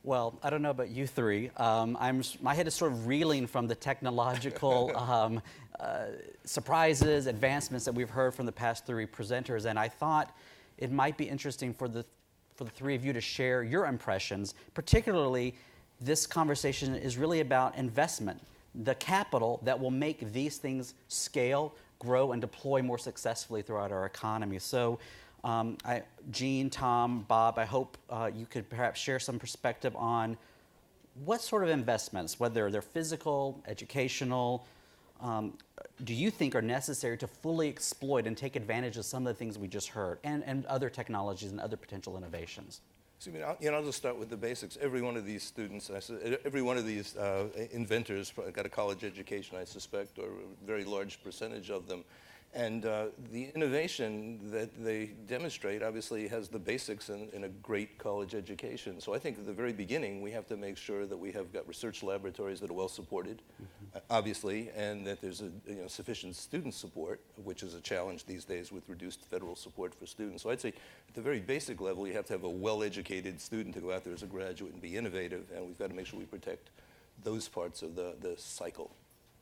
Well, I don't know about you three. My head is sort of reeling from the technological surprises, advancements that we've heard from the past three presenters, and I thought it might be interesting for the three of you to share your impressions. Particularly, this conversation is really about investment, the capital that will make these things scale, grow, and deploy more successfully throughout our economy. So. Gene, Tom, Bob, I hope you could perhaps share some perspective on what sort of investments, whether they're physical, educational, do you think are necessary to fully exploit and take advantage of some of the things we just heard, and other technologies and other potential innovations? So, I'll just start with the basics. Every one of these students, every one of these inventors got a college education, I suspect, or a very large percentage of them. And the innovation that they demonstrate obviously has the basics in a great college education. So I think at the very beginning, we have to make sure that we have got research laboratories that are well supported, obviously, and that there's sufficient student support, which is a challenge these days with reduced federal support for students. So I'd say at the very basic level, you have to have a well-educated student to go out there as a graduate and be innovative, and we've got to make sure we protect those parts of the cycle.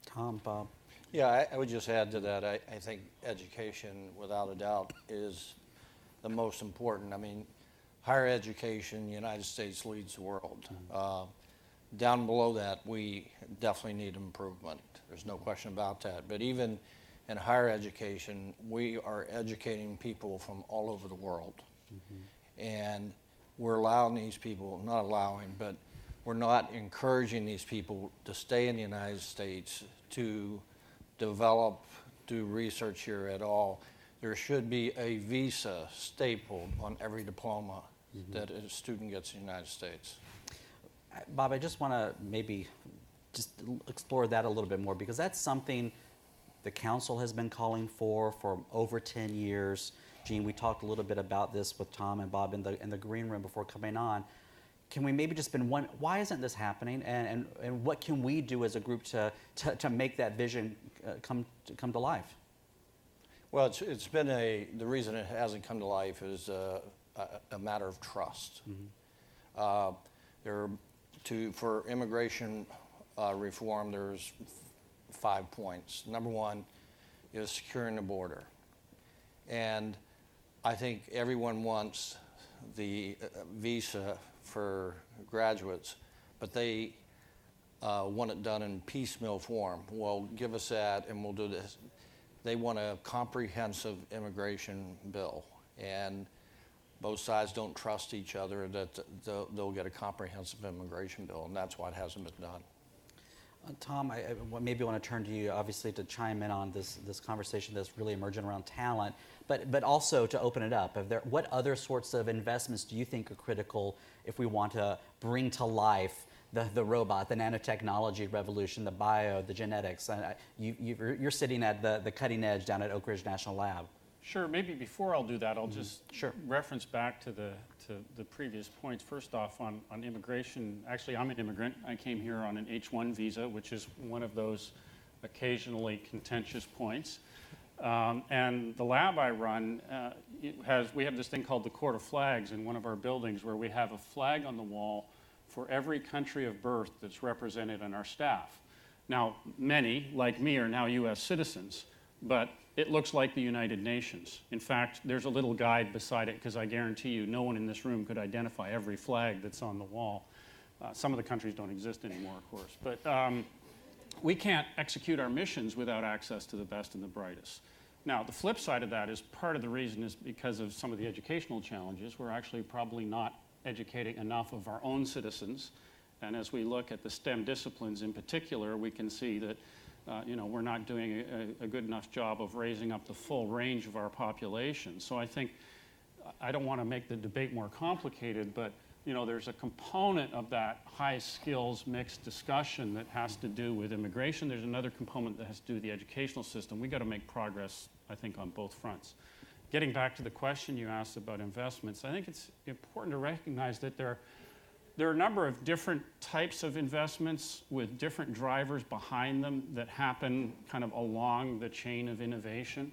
Tom, Bob? Yeah, I would just add to that. I think education, without a doubt, is the most important. I mean, higher education, the United States leads the world. Down below that, we definitely need improvement. There's no question about that. But even in higher education, we are educating people from all over the world. And we're allowing these people, not allowing, but we're not encouraging these people to stay in the United States to develop, do research here at all. There should be a visa stapled on every diploma that a student gets in the United States. Bob, I just want to maybe just explore that a little bit more, because that's something the council has been calling for over 10 years. Gene, we talked a little bit about this with Tom and Bob in the green room before coming on. Can we maybe just spend why isn't this happening, and what can we do as a group to make that vision come to life? Well, it's been the reason it hasn't come to life is a matter of trust. For immigration reform, there's 5 points. Number one is securing the border, and I think everyone wants the visa for graduates, but they want it done in piecemeal form. Well, give us that and we'll do this. They want a comprehensive immigration bill, and both sides don't trust each other that they'll get a comprehensive immigration bill, and that's why it hasn't been done. Tom, I maybe want to turn to you, obviously, to chime in on this conversation that's really emerging around talent, but also to open it up. What other sorts of investments do you think are critical if we want to bring to life the robot, the nanotechnology revolution, the bio, the genetics? You're sitting at the cutting edge down at Oak Ridge National Lab. Sure. Maybe before I'll do that, I'll just reference back to the previous points. First off, on immigration, actually, I'm an immigrant. I came here on an H-1 visa, which is one of those occasionally contentious points. And the lab I run, we have this thing called the Court of Flags in one of our buildings, where we have a flag on the wall for every country of birth that's represented on our staff. Now, many, like me, are now U.S. citizens, but it looks like the United Nations. In fact, there's a little guide beside it, because I guarantee you no one in this room could identify every flag that's on the wall. Some of the countries don't exist anymore, of course. But we can't execute our missions without access to the best and the brightest. Now, the flip side of that is part of the reason is because of some of the educational challenges. We're actually probably not educating enough of our own citizens. And as we look at the STEM disciplines in particular, we can see that we're not doing a good enough job of raising up the full range of our population. So I think, I don't want to make the debate more complicated, but there's a component of that high skills mixed discussion that has to do with immigration. There's another component that has to do with the educational system. We've got to make progress, I think, on both fronts. Getting back to the question you asked about investments, I think it's important to recognize that there are a number of different types of investments with different drivers behind them that happen kind of along the chain of innovation.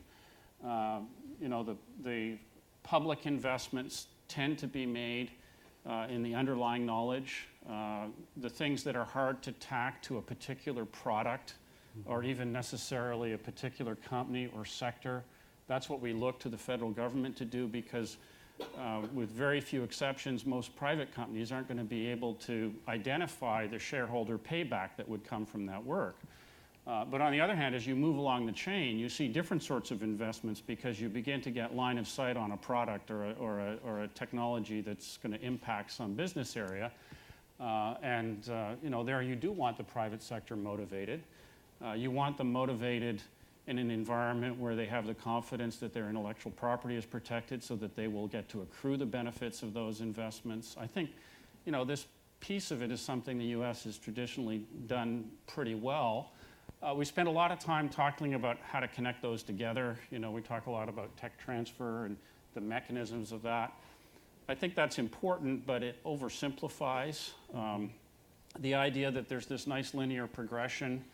The public investments tend to be made in the underlying knowledge the things that are hard to tack to a particular product or even necessarily a particular company or sector. That's what we look to the federal government to do, because with very few exceptions, most private companies aren't going to be able to identify the shareholder payback that would come from that work. But on the other hand, as you move along the chain, you see different sorts of investments, because you begin to get line of sight on a product or a technology that's going to impact some business area. There you do want the private sector motivated. You want them motivated in an environment where they have the confidence that their intellectual property is protected, so that they will get to accrue the benefits of those investments. I think, this piece of it is something the U.S. has traditionally done pretty well. We spend a lot of time talking about how to connect those together. We talk a lot about tech transfer and the mechanisms of that. I think that's important, but it oversimplifies the idea that there's this nice linear progression.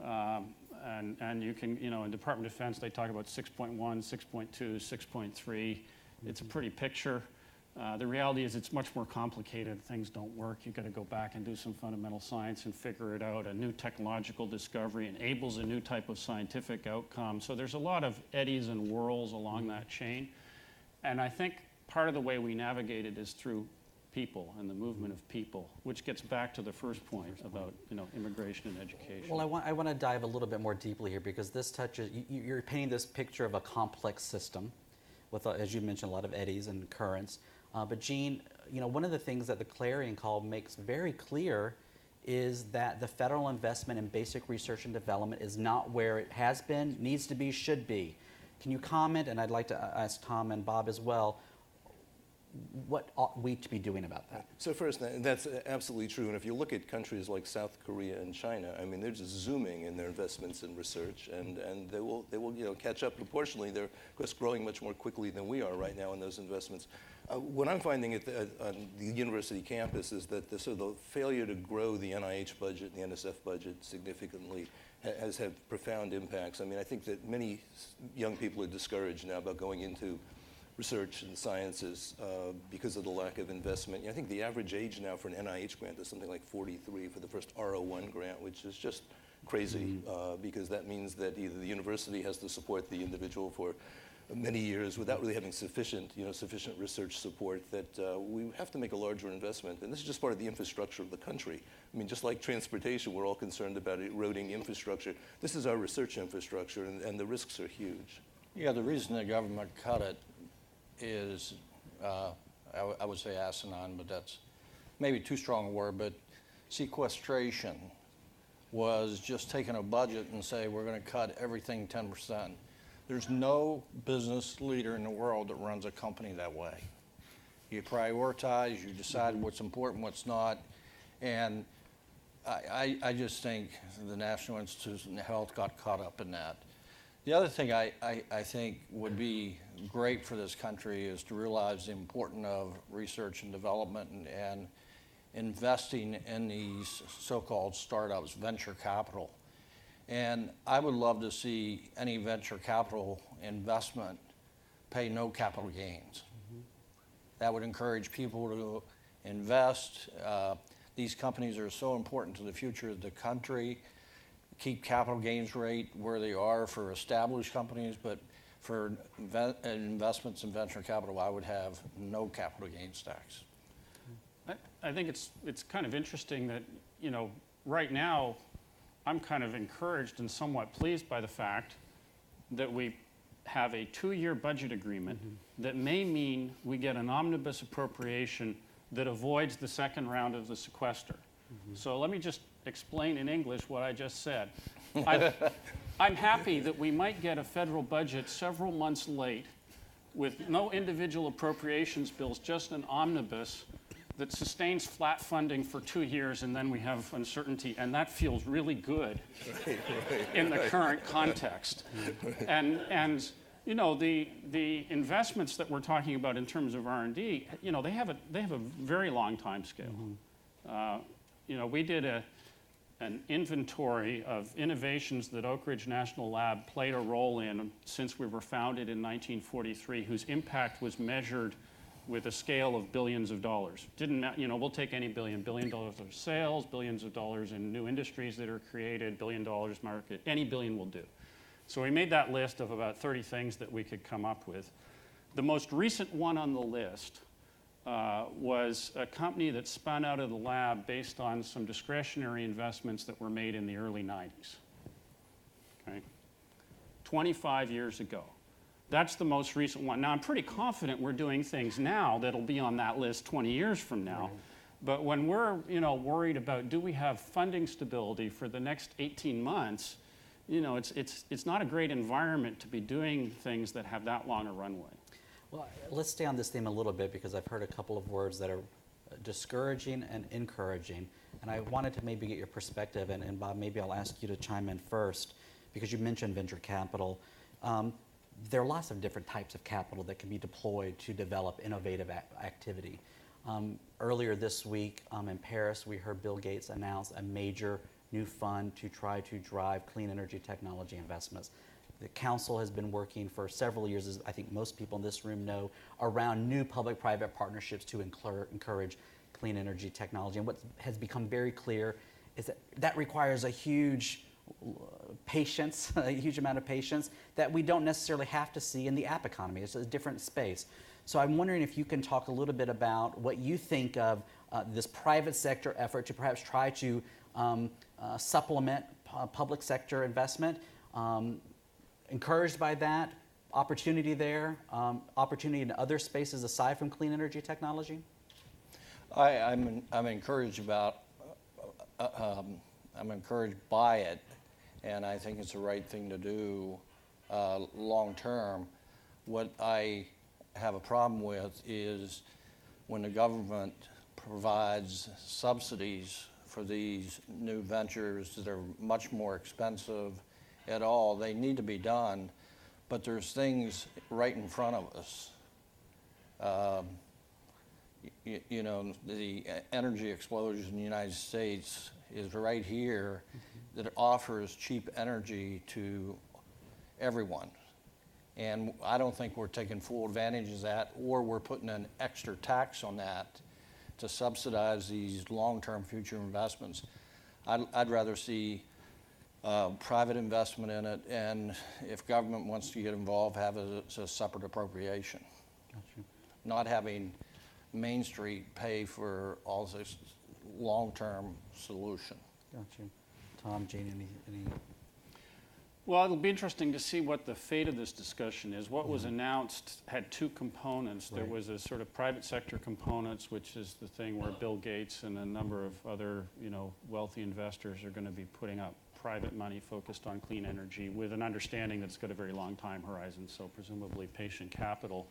And you can, in Department of Defense, they talk about 6.1, 6.2, 6.3. It's a pretty picture. The reality is it's much more complicated. Things don't work. You've got to go back and do some fundamental science and figure it out. A new technological discovery enables a new type of scientific outcome. So there's a lot of eddies and whirls along that chain. And I think part of the way we navigate it is through people and the movement of people, which gets back to the first point about immigration and education. Well, I want to dive a little bit more deeply here, because this touches, you're painting this picture of a complex system with, as you mentioned, a lot of eddies and currents. But Gene, one of the things that the Clarion Call makes very clear is that the federal investment in basic research and development is not where it has been, needs to be, should be. Can you comment, and I'd like to ask Tom and Bob as well, what ought we to be doing about that? So first, that's absolutely true. And if you look at countries like South Korea and China, I mean, they're just zooming in their investments in research, and they will catch up proportionally. They're, of course, growing much more quickly than we are right now in those investments. What I'm finding on the university campus is that the failure to grow the NIH budget and the NSF budget significantly has had profound impacts. I mean, I think that many young people are discouraged now about going into research and sciences because of the lack of investment. I think the average age now for an NIH grant is something like 43 for the first R01 grant, which is just crazy because that means that either the university has to support the individual for many years without really having sufficient research support, that we have to make a larger investment. And this is just part of the infrastructure of the country. I mean, just like transportation, we're all concerned about eroding infrastructure. This is our research infrastructure, and the risks are huge. Yeah, the reason the government cut it is, I would say asinine, but that's maybe too strong a word, but sequestration was just taking a budget and say, we're going to cut everything 10%. There's no business leader in the world that runs a company that way. You prioritize, you decide what's important, what's not, and I just think the National Institutes of Health got caught up in that. The other thing I think would be great for this country is to realize the importance of research and development and investing in these so-called startups, venture capital. And I would love to see any venture capital investment pay no capital gains. That would encourage people to invest. These companies are so important to the future of the country. Keep capital gains rate where they are for established companies, but for investments in venture capital, I would have no capital gains tax. I think it's kind of interesting that, right now, I'm kind of encouraged and somewhat pleased by the fact that we have a 2-year budget agreement that may mean we get an omnibus appropriation that avoids the second round of the sequester. So let me just explain in English what I just said. I'm happy that we might get a federal budget several months late with no individual appropriations bills, just an omnibus that sustains flat funding for 2 years, and then we have uncertainty, and that feels really good in the current context. And the investments that we're talking about in terms of R&D, they have a very long time scale. We did an inventory of innovations that Oak Ridge National Lab played a role in since we were founded in 1943, whose impact was measured with a scale of billions of dollars. We'll take any billion dollars of sales, billions of dollars in new industries that are created, $1 billion market, any billion will do. So we made that list of about 30 things that we could come up with. The most recent one on the list was a company that spun out of the lab based on some discretionary investments that were made in the early 90s. Okay? 25 years ago. That's the most recent one. Now, I'm pretty confident we're doing things now that'll be on that list 20 years from now. Right. But when we're worried about, do we have funding stability for the next 18 months, it's not a great environment to be doing things that have that long a runway. Well, let's stay on this theme a little bit, because I've heard a couple of words that are discouraging and encouraging. And I wanted to maybe get your perspective, and Bob, maybe I'll ask you to chime in first, because you mentioned venture capital. There are lots of different types of capital that can be deployed to develop innovative activity. Earlier this week in Paris, we heard Bill Gates announce a major new fund to try to drive clean energy technology investments. The council has been working for several years, as I think most people in this room know, around new public-private partnerships to encourage clean energy technology. And what has become very clear is that that requires a huge patience, a huge amount of patience that we don't necessarily have to see in the app economy. It's a different space. So I'm wondering if you can talk a little bit about what you think of this private sector effort to perhaps try to supplement public sector investment. Encouraged by that, opportunity there, opportunity in other spaces aside from clean energy technology? I'm encouraged about, I'm encouraged by it, and I think it's the right thing to do long term. What I have a problem with is when the government provides subsidies for these new ventures that are much more expensive at all. They need to be done, but there's things right in front of us. The energy explosion in the United States is right here, that offers cheap energy to everyone. And I don't think we're taking full advantage of that, or we're putting an extra tax on that to subsidize these long-term future investments. I'd rather see private investment in it, and if government wants to get involved, have it as a separate appropriation. Gotcha. Not having Main Street pay for all this long-term solution. Gotcha. Tom, Jane, any? Well, it'll be interesting to see what the fate of this discussion is. What was announced had two components. Right. There was a sort of private sector components, which is the thing where Bill Gates and a number of other, wealthy investors are going to be putting up private money focused on clean energy with an understanding that it's got a very long time horizon, so presumably patient capital.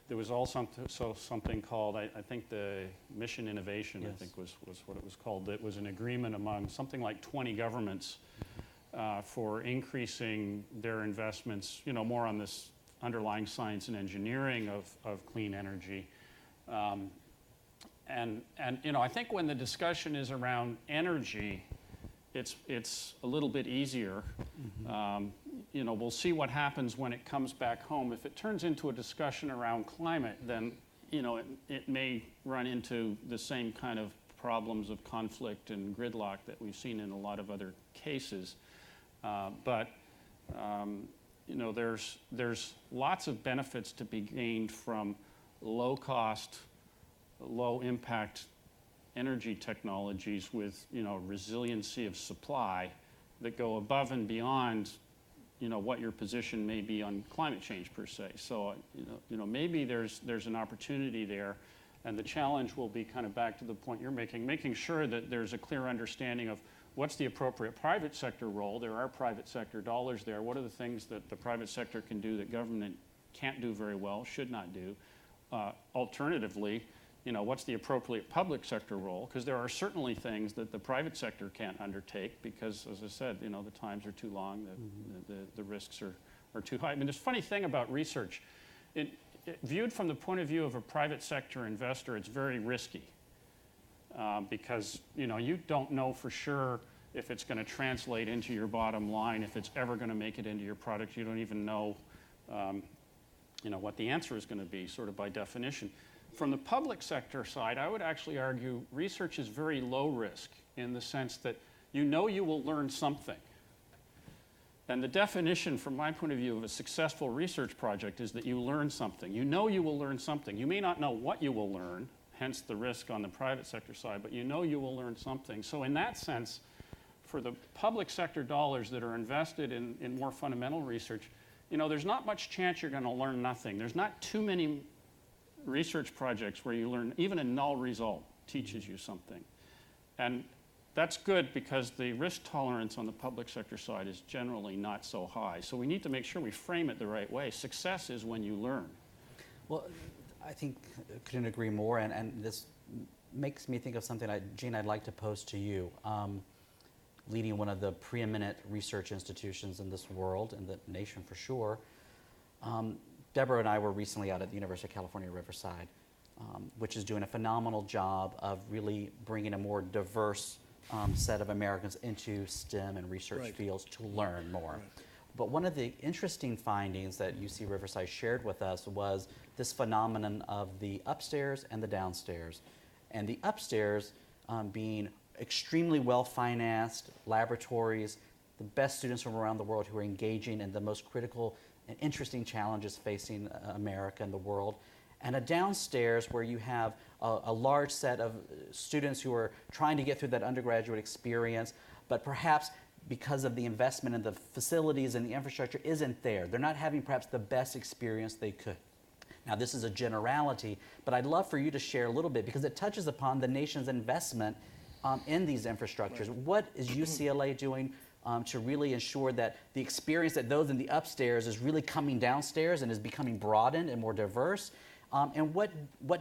There was also something called, I think the Mission Innovation, yes, I think was what it was called. It was an agreement among something like 20 governments for increasing their investments, more on this underlying science and engineering of clean energy. And I think when the discussion is around energy, it's a little bit easier. We'll see what happens when it comes back home. If it turns into a discussion around climate, then it may run into the same kind of problems of conflict and gridlock that we've seen in a lot of other cases. But there's lots of benefits to be gained from low-cost, low-impact energy technologies with resiliency of supply that go above and beyond what your position may be on climate change per se. So maybe there's an opportunity there, and the challenge will be kind of back to the point you're making sure that there's a clear understanding of what's the appropriate private sector role. There are private sector dollars there. What are the things that the private sector can do that government can't do very well, should not do? Alternatively, what's the appropriate public sector role? Because there are certainly things that the private sector can't undertake because, as I said, the times are too long, the risks are too high. I mean, there's a funny thing about research. Viewed from the point of view of a private sector investor, it's very risky because, you don't know for sure if it's going to translate into your bottom line, if it's ever going to make it into your product. You don't even know, what the answer is going to be, sort of by definition. From the public sector side, I would actually argue research is very low risk in the sense that you know you will learn something. And the definition, from my point of view, of a successful research project is that you learn something. You know you will learn something. You may not know what you will learn, hence the risk on the private sector side, but you know you will learn something. So in that sense, for the public sector dollars that are invested in more fundamental research, you know, there's not much chance you're going to learn nothing. There's not too many research projects where you learn, even a null result teaches you something. And that's good because the risk tolerance on the public sector side is generally not so high. So we need to make sure we frame it the right way. Success is when you learn. Well, I think I couldn't agree more, and this makes me think of something, Gene, I'd like to pose to you. Leading one of the preeminent research institutions in this world, and the nation for sure, Deborah and I were recently out at the University of California, Riverside, which is doing a phenomenal job of really bringing a more diverse set of Americans into STEM and research fields to learn more. Right. But one of the interesting findings that UC Riverside shared with us was this phenomenon of the upstairs and the downstairs. And the upstairs being extremely well-financed laboratories, the best students from around the world who are engaging in the most critical and interesting challenges facing America and the world. And a downstairs where you have a large set of students who are trying to get through that undergraduate experience, but perhaps because of the investment in the facilities and the infrastructure isn't there. They're not having perhaps the best experience they could. Now, this is a generality, but I'd love for you to share a little bit because it touches upon the nation's investment in these infrastructures. Right. What is UCLA doing to really ensure that the experience that those in the upstairs is really coming downstairs and is becoming broadened and more diverse? And what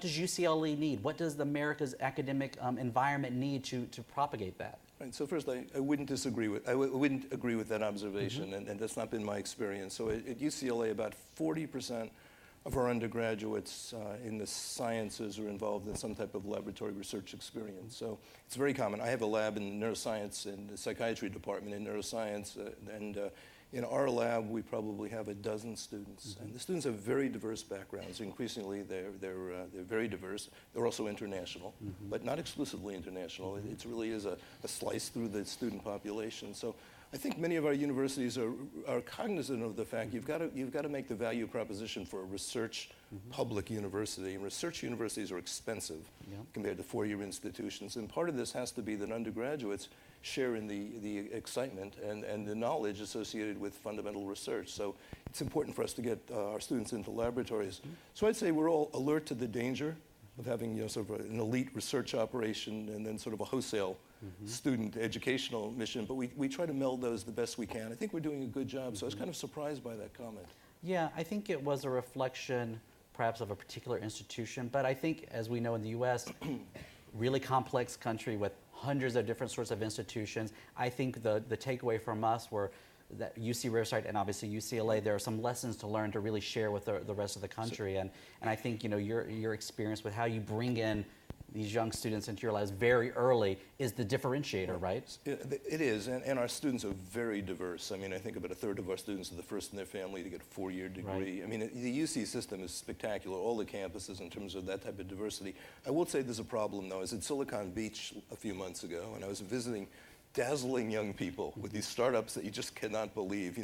does UCLA need? What does America's academic environment need to propagate that? Right. So first, I wouldn't disagree with I wouldn't agree with that observation, and that's not been my experience. So at UCLA, about 40% of our undergraduates in the sciences are involved in some type of laboratory research experience. So it's very common. I have a lab in neuroscience in the psychiatry department in neuroscience, and in our lab we probably have a dozen students. And the students have very diverse backgrounds. Increasingly, they're very diverse. They're also international, but not exclusively international. It really is a slice through the student population. So I think many of our universities are cognizant of the fact you've got to make the value proposition for a research public university. And research universities are expensive compared to four-year institutions. And part of this has to be that undergraduates share in the excitement and the knowledge associated with fundamental research. So it's important for us to get our students into laboratories. So I'd say we're all alert to the danger of having sort of an elite research operation and then sort of a wholesale student educational mission, but we try to meld those the best we can. I think we're doing a good job, so I was kind of surprised by that comment. Yeah, I think it was a reflection perhaps of a particular institution, but I think, as we know in the U.S., really complex country with hundreds of different sorts of institutions. I think the takeaway from us were that UC Riverside and obviously UCLA, there are some lessons to learn to really share with the rest of the country. And I think your experience with how you bring in these young students into your lives very early is the differentiator, right? It is, and our students are very diverse. I mean, I think about a third of our students are the first in their family to get a four-year degree. Right. I mean, the UC system is spectacular, all the campuses in terms of that type of diversity. I will say there's a problem, though. I was at Silicon Beach a few months ago, and I was visiting dazzling young people with these startups that you just cannot believe,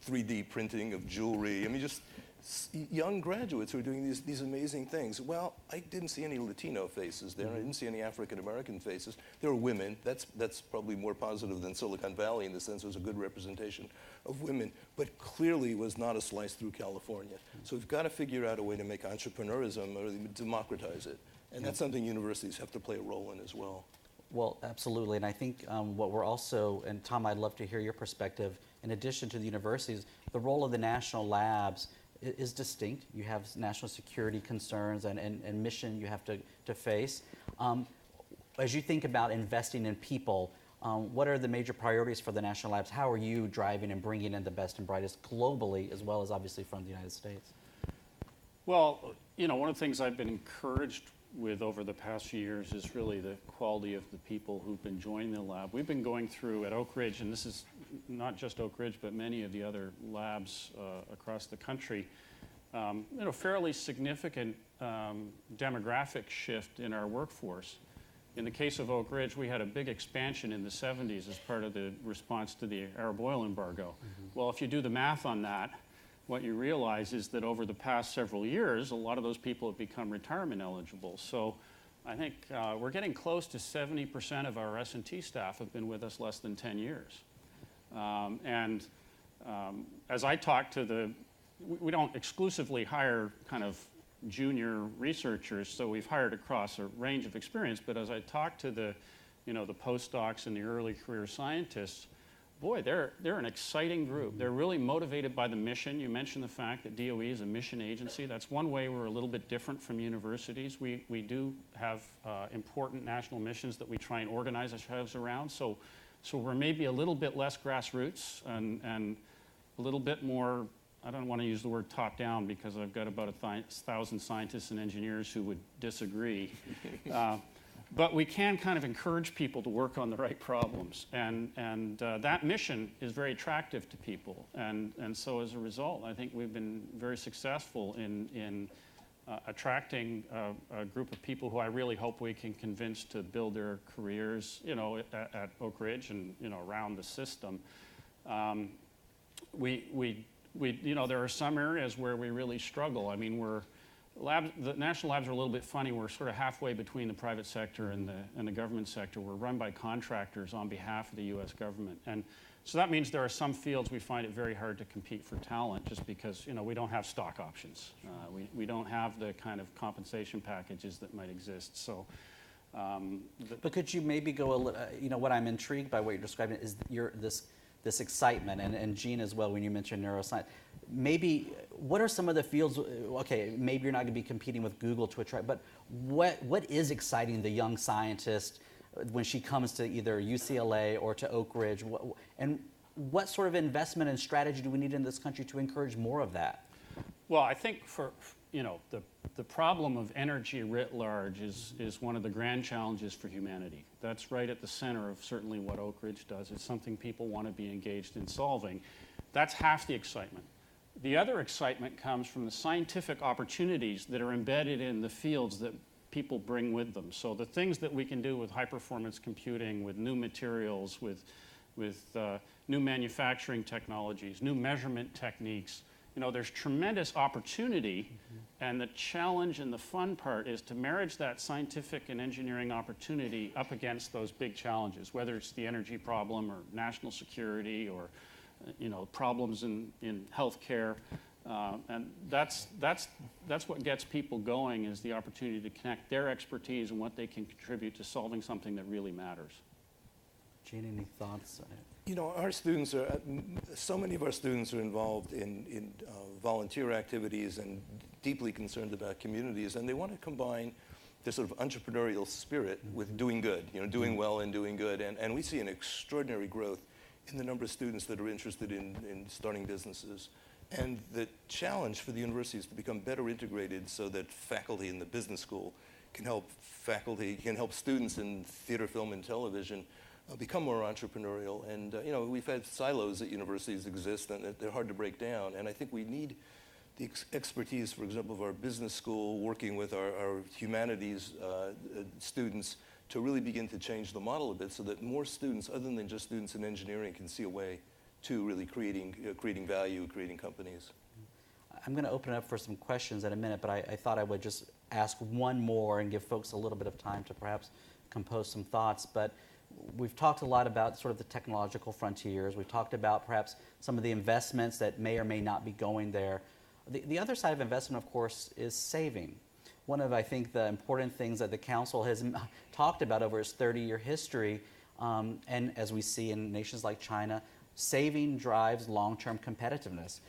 3D printing of jewelry. I mean, just young graduates who are doing these amazing things. Well, I didn't see any Latino faces there. I didn't see any African-American faces. There were women. That's probably more positive than Silicon Valley in the sense there's a good representation of women, but clearly was not a slice through California. So we've got to figure out a way to make entrepreneurism or democratize it. And that's something universities have to play a role in as well. Well, absolutely, and I think what we're also, and Tom, I'd love to hear your perspective, in addition to the universities, the role of the national labs is distinct. You have national security concerns and mission you have to face. As you think about investing in people, what are the major priorities for the national labs? How are you driving and bringing in the best and brightest globally, as well as obviously from the United States? Well, one of the things I've been encouraged with over the past few years is really the quality of the people who've been joining the lab. We've been going through at Oak Ridge, and this is not just Oak Ridge, but many of the other labs across the country, fairly significant demographic shift in our workforce. In the case of Oak Ridge, we had a big expansion in the 70s as part of the response to the Arab oil embargo. Well, if you do the math on that, what you realize is that over the past several years, a lot of those people have become retirement eligible. So I think we're getting close to 70% of our S&T staff have been with us less than 10 years. As I talk to we don't exclusively hire kind of junior researchers, so we've hired across a range of experience, but as I talk to the postdocs and the early career scientists, boy, they're an exciting group. They're really motivated by the mission. You mentioned the fact that DOE is a mission agency. That's one way we're a little bit different from universities. We do have important national missions that we try and organize ourselves around, so we're maybe a little bit less grassroots and a little bit more, I don't want to use the word top-down because I've got about 1,000 scientists and engineers who would disagree. But we can kind of encourage people to work on the right problems. And that mission is very attractive to people. And so as a result, I think we've been very successful in attracting a group of people who I really hope we can convince to build their careers, at Oak Ridge and, around the system. There are some areas where we really struggle. I mean, the national labs are a little bit funny. We're sort of halfway between the private sector and the government sector. We're run by contractors on behalf of the U.S. government. And so that means there are some fields we find it very hard to compete for talent just because, we don't have stock options. We don't have the kind of compensation packages that might exist. So, but could you maybe go a little, what I'm intrigued by what you're describing is this excitement, and Gene as well, when you mentioned neuroscience, maybe what are some of the fields, okay, maybe you're not going to be competing with Google to attract, but what is exciting the young scientist when she comes to either UCLA or to Oak Ridge, and what sort of investment and strategy do we need in this country to encourage more of that? Well, I think the problem of energy writ large is one of the grand challenges for humanity. That's right at the center of certainly what Oak Ridge does. It's something people want to be engaged in solving. That's half the excitement. The other excitement comes from the scientific opportunities that are embedded in the fields that people bring with them. So the things that we can do with high-performance computing, with new materials, with new manufacturing technologies, new measurement techniques, there's tremendous opportunity, and the challenge and the fun part is to marriage that scientific and engineering opportunity up against those big challenges, whether it's the energy problem or national security or problems in healthcare. And that's what gets people going, is the opportunity to connect their expertise and what they can contribute to solving something that really matters. Gene, any thoughts? Our students so many of our students are involved in volunteer activities and deeply concerned about communities, and they want to combine this sort of entrepreneurial spirit with doing good, doing well and doing good. And we see an extraordinary growth in the number of students that are interested in starting businesses. And the challenge for the university is to become better integrated so that faculty in the business school can help students in theater, film, and television become more entrepreneurial. And we've had silos at universities exist, and they're hard to break down. And I think we need the expertise, for example, of our business school, working with our humanities students to really begin to change the model a bit so that more students, other than just students in engineering, can see a way to really creating value, creating companies. I'm going to open it up for some questions in a minute, but I thought I would just ask one more and give folks a little bit of time to perhaps compose some thoughts. But we've talked a lot about sort of the technological frontiers. We've talked about perhaps some of the investments that may or may not be going there. The other side of investment, of course, is saving. One of, I think, the important things that the Council has talked about over its 30-year history, and as we see in nations like China, saving drives long-term competitiveness.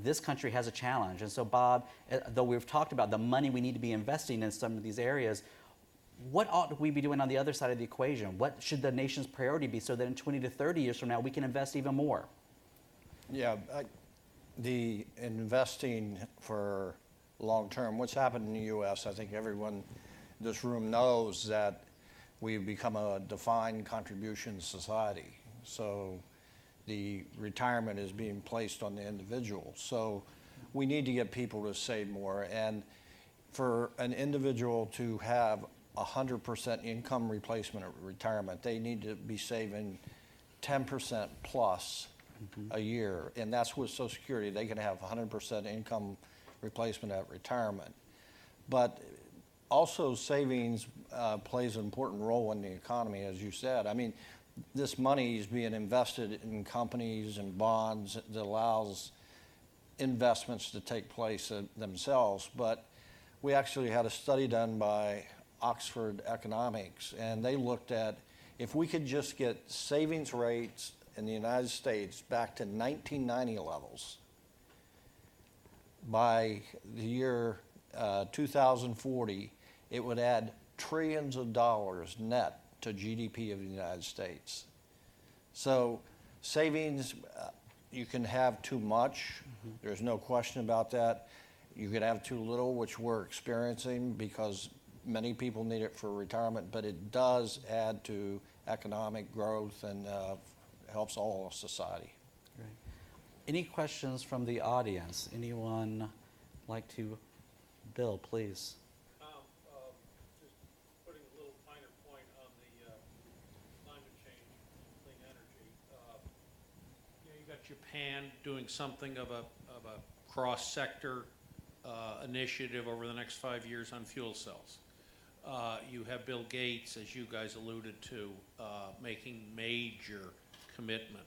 This country has a challenge. And so, Bob, though we've talked about the money we need to be investing in some of these areas, what ought we be doing on the other side of the equation? What should the nation's priority be so that in 20 to 30 years from now we can invest even more? Yeah, the investing for long-term, what's happened in the U.S., I think everyone in this room knows that we've become a defined contribution society. So the retirement is being placed on the individual. So we need to get people to save more. And for an individual to have 100% income replacement at retirement, they need to be saving 10% plus a year. And that's with Social Security. They can have 100% income replacement at retirement. But also savings plays an important role in the economy, as you said. I mean, this money is being invested in companies and bonds that allows investments to take place themselves. But we actually had a study done by Oxford Economics, and they looked at if we could just get savings rates in the United States back to 1990 levels by the year 2040, it would add trillions of dollars net to GDP of the United States. So savings, you can have too much. There's no question about that. You could have too little, which we're experiencing because many people need it for retirement, but it does add to economic growth and helps all of society. Great. Any questions from the audience? Anyone like to? Bill, please. Just putting a little finer point on the climate change, clean energy. You got Japan doing something of a cross-sector initiative over the next 5 years on fuel cells. You have Bill Gates, as you guys alluded to, making major commitment.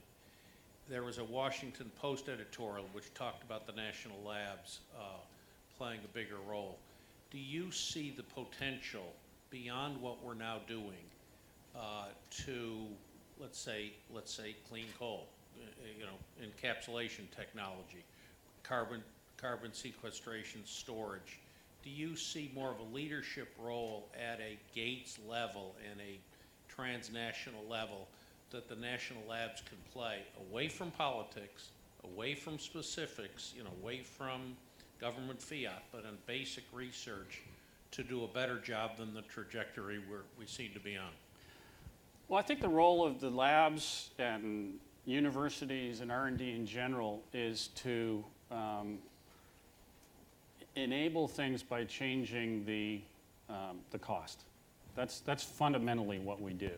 There was a Washington Post editorial which talked about the national labs playing a bigger role. Do you see the potential beyond what we're now doing to, let's say, clean coal, encapsulation technology, carbon sequestration, storage? Do you see more of a leadership role at a Gates level and a transnational level that the national labs can play away from politics, away from specifics, away from government fiat, but on basic research to do a better job than the trajectory we seem to be on? Well, I think the role of the labs and universities and R&D in general is to enable things by changing the cost. That's fundamentally what we do.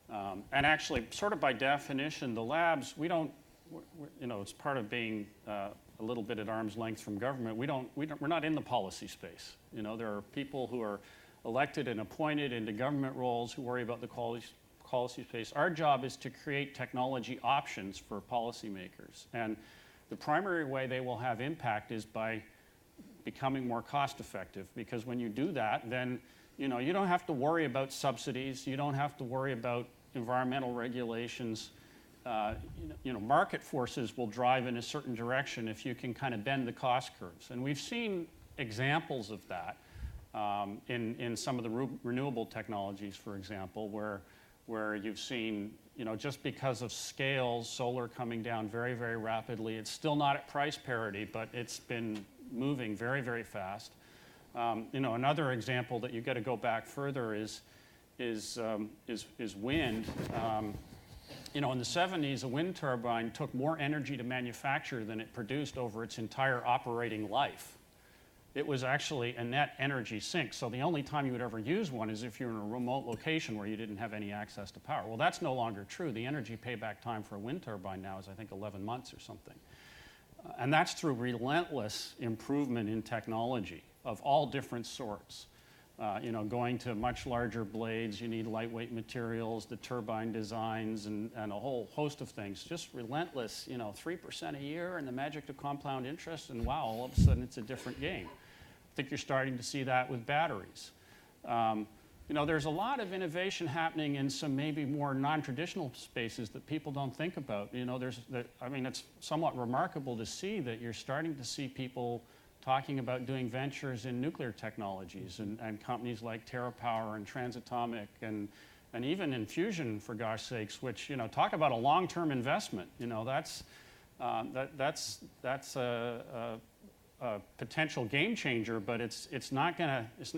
And actually, sort of by definition, the labs, it's part of being a little bit at arm's length from government. We're not in the policy space. There are people who are elected and appointed into government roles who worry about the policy space. Our job is to create technology options for policymakers. And the primary way they will have impact is by becoming more cost effective, because when you do that, then you don't have to worry about subsidies, you don't have to worry about environmental regulations. Market forces will drive in a certain direction if you can kind of bend the cost curves. And we've seen examples of that in some of the renewable technologies, for example, where you've seen, just because of scale, solar coming down very, very rapidly. It's still not at price parity, but it's been moving very, very fast. Another example that you've got to go back further is wind. In the 70s, a wind turbine took more energy to manufacture than it produced over its entire operating life. It was actually a net energy sink. So the only time you would ever use one is if you're in a remote location where you didn't have any access to power. Well, that's no longer true. The energy payback time for a wind turbine now is, I think, 11 months or something. And that's through relentless improvement in technology of all different sorts. Going to much larger blades, you need lightweight materials, the turbine designs, and a whole host of things. Just relentless, 3% a year and the magic of compound interest, and wow, all of a sudden it's a different game. I think you're starting to see that with batteries. There's a lot of innovation happening in some maybe more non-traditional spaces that people don't think about. It's somewhat remarkable to see that you're starting to see people talking about doing ventures in nuclear technologies and companies like TerraPower and Transatomic and even in fusion, for gosh sakes, which, talk about a long-term investment. That's a potential game changer, but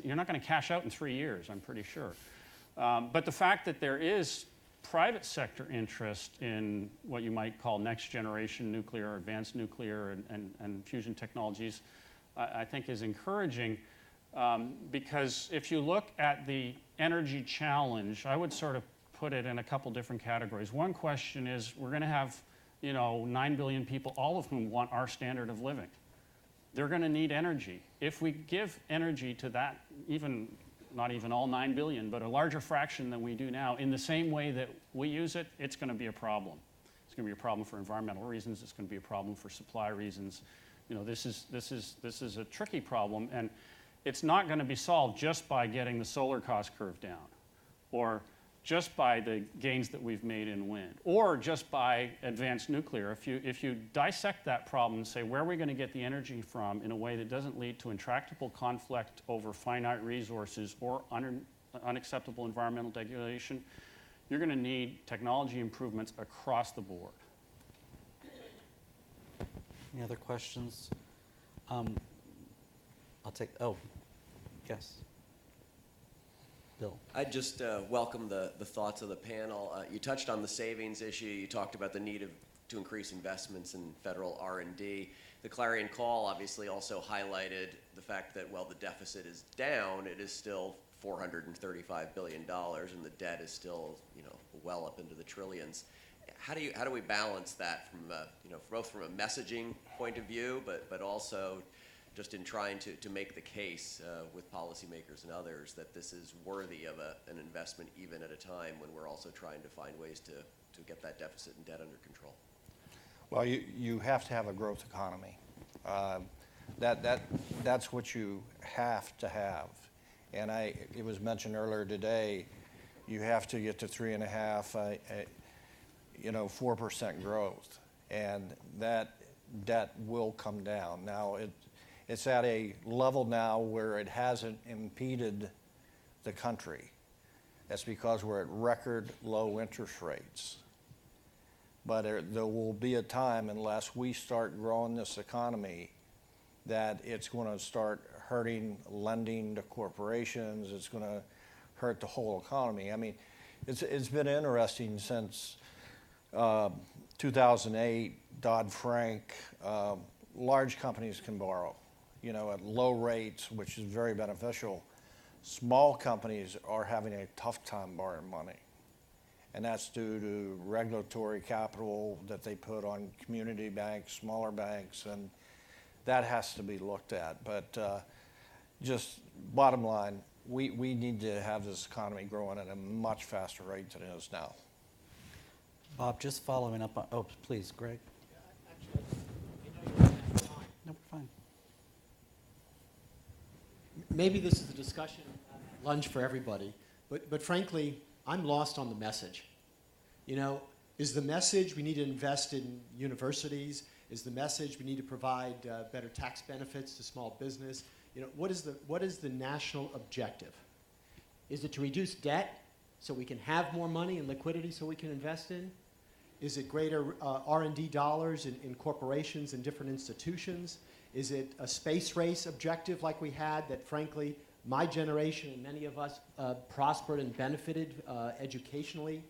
you're not gonna cash out in 3 years, I'm pretty sure. But the fact that there is private sector interest in what you might call next generation nuclear, advanced nuclear, and fusion technologies, I think is encouraging. Because if you look at the energy challenge, I would sort of put it in a couple different categories. One question is, we're going to have 9 billion people, all of whom want our standard of living. They're going to need energy. If we give energy to that, not even all 9 billion, but a larger fraction than we do now, in the same way that we use it, it's going to be a problem. It's going to be a problem for environmental reasons. It's going to be a problem for supply reasons. This is a tricky problem, and it's not going to be solved just by getting the solar cost curve down, or just by the gains that we've made in wind, or just by advanced nuclear. If you dissect that problem and say, where are we going to get the energy from in a way that doesn't lead to intractable conflict over finite resources or unacceptable environmental degradation, you're going to need technology improvements across the board. Any other questions? Yes. Bill. I just welcome the thoughts of the panel. You touched on the savings issue. You talked about the need to increase investments in federal R&D. The Clarion Call obviously also highlighted the fact that while the deficit is down, it is still $435 billion, and the debt is still well up into the trillions. How do we balance that from both from a messaging point of view, but also just in trying to make the case with policymakers and others that this is worthy of an investment, even at a time when we're also trying to find ways to get that deficit and debt under control? Well, you have to have a growth economy. That's what you have to have. And it was mentioned earlier today, you have to get to 3.5, 4% growth, and that debt will come down. Now it's at a level now where it hasn't impeded the country. That's because we're at record low interest rates. But there will be a time, unless we start growing this economy, that it's going to start hurting lending to corporations. It's going to hurt the whole economy. I mean, it's been interesting since 2008, Dodd-Frank. Large companies can borrow, at low rates, which is very beneficial. Small companies are having a tough time borrowing money. And that's due to regulatory capital that they put on community banks, smaller banks, and that has to be looked at. But just bottom line, we need to have this economy growing at a much faster rate than it is now. Bob, just following up on, please, Greg. Actually, you're running out of time. No, we're fine. Maybe this is a discussion at lunch for everybody, but frankly, I'm lost on the message. Is the message we need to invest in universities? Is the message we need to provide better tax benefits to small business? What is the national objective? Is it to reduce debt so we can have more money and liquidity so we can invest in? Is it greater R&D dollars in corporations and different institutions? Is it a space race objective like we had that, frankly, my generation and many of us prospered and benefited educationally?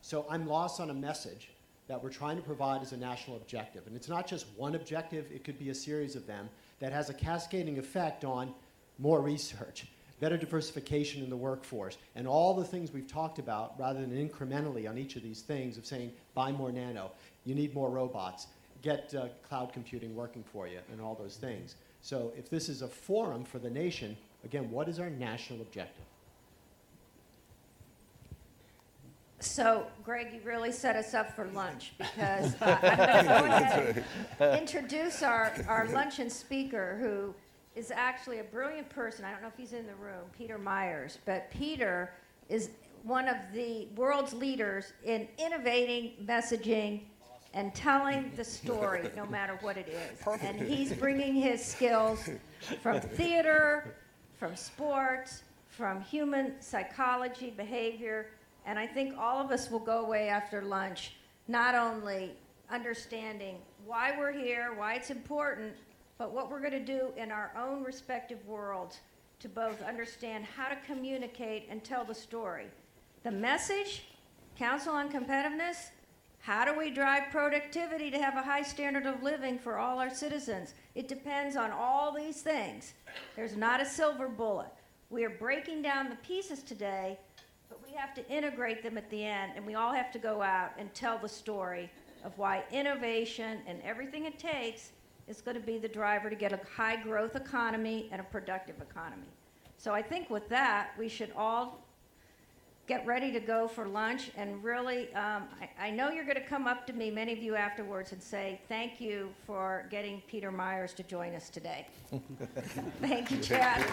So I'm lost on a message that we're trying to provide as a national objective. And it's not just one objective, it could be a series of them that has a cascading effect on more research, better diversification in the workforce, and all the things we've talked about rather than incrementally on each of these things of saying, buy more nano, you need more robots, get cloud computing working for you, and all those things. So if this is a forum for the nation, again, what is our national objective? So, Greg, you really set us up for lunch because I'm going to go ahead and introduce our luncheon speaker, who is actually a brilliant person. I don't know if he's in the room, Peter Meyers. But Peter is one of the world's leaders in innovating messaging and telling the story, no matter what it is. And he's bringing his skills from theater, from sports, from human psychology, behavior. And I think all of us will go away after lunch not only understanding why we're here, why it's important, but what we're going to do in our own respective worlds to both understand how to communicate and tell the story. The message Council on Competitiveness, how do we drive productivity to have a high standard of living for all our citizens? It depends on all these things. There's not a silver bullet. We are breaking down the pieces today, but we have to integrate them at the end, and we all have to go out and tell the story of why innovation and everything it takes is going to be the driver to get a high growth economy and a productive economy. So I think with that, we should all get ready to go for lunch, and really, I know you're going to come up to me, many of you afterwards, and say thank you for getting Peter Meyers to join us today. Thank you, Chad.